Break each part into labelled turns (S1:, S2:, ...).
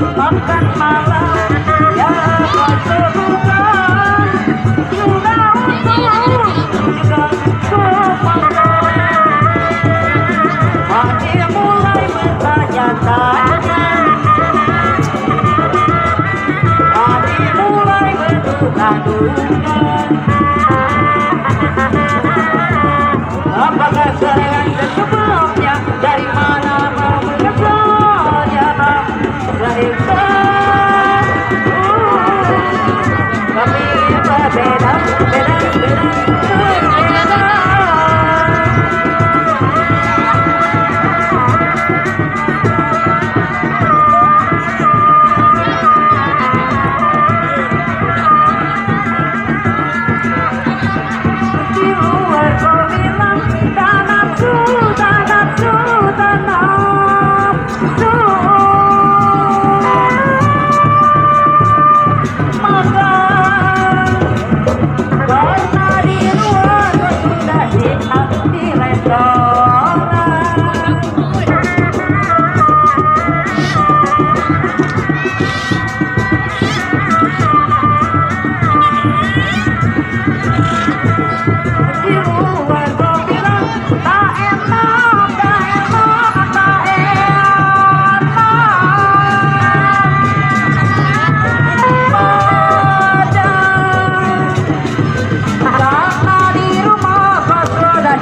S1: makan malam ya keserupan juga untuk juga kepakai hati mulai bertanya-tanya hati mulai berduka-duka apakah serangan sebelumnya dari mana memulainya Sehingga kami berbeda di luar kau bilang tak nafsu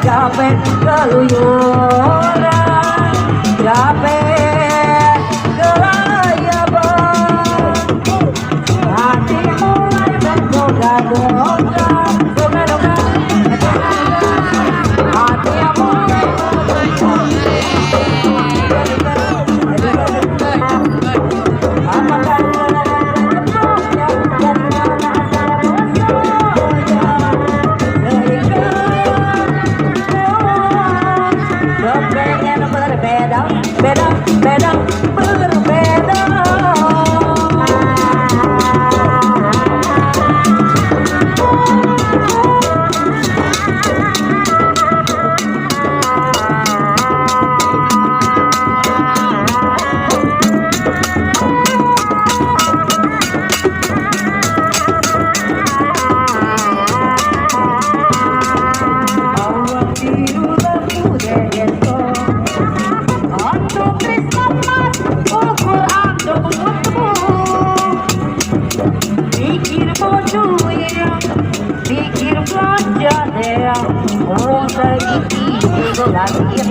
S1: capek keluyuran, capek kelayaban, hati mulai bergoda-goda, goda-goda, hati mulai berbeda pikir belanja deh, oh segitiga lagi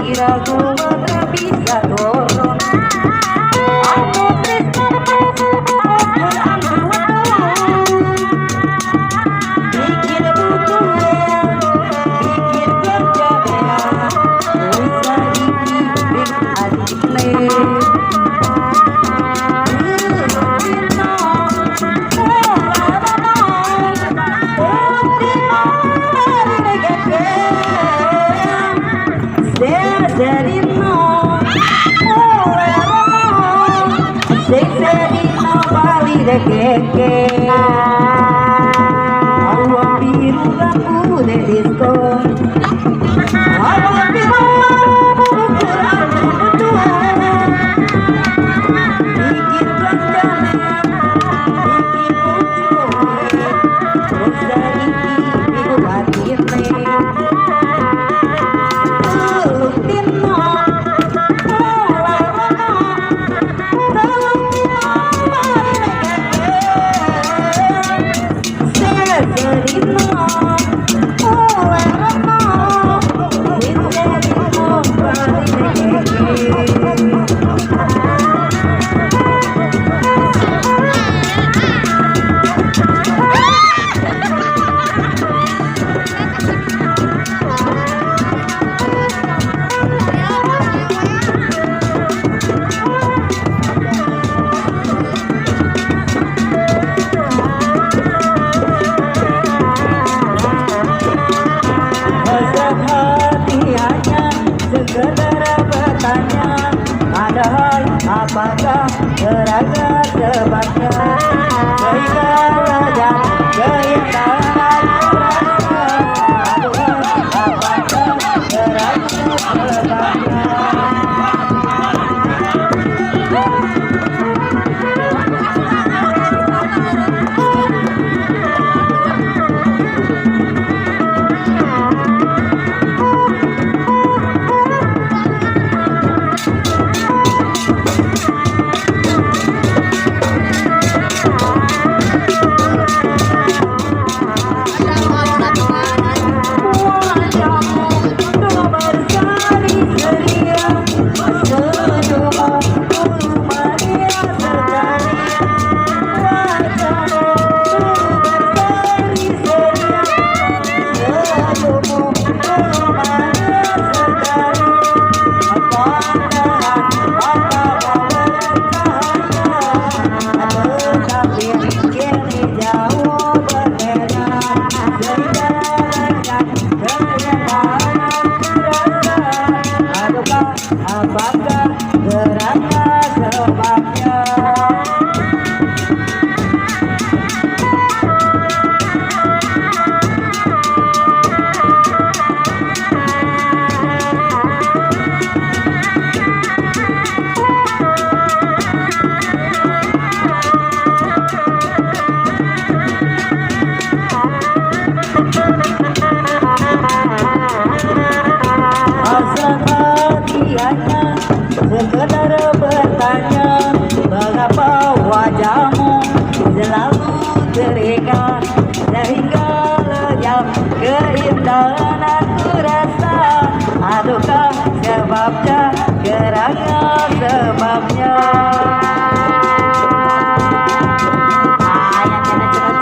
S1: kira gue tak bisa dorong aku tresno pikir butuh pikir belanja deh, oh segitiga adik keke awak biru lampu de disco awak biru ukuran kebutuhan bikin belanjanya bikin butuh dari ibu batin apakah teraga sebabnya segala dan keindahan apakah teraga sebabnya senyummu dulu manis sekali, wajahmu dulu berseri-seri, senyummu dulu manis sekali, pandangan matamu bercahaya, tetapi kini jauh berbeda, sejalannya kenyamanan rasa. Adukah apakah geraknya sebabnya? Hasrat hatinya sekedar bertanya, mengapa wajahmu selalu terikat, sehingga lejam keindahan aku rasa. Adukah sebabnya, geraknya sebabnya? Yang kena cerut.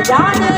S1: Jangan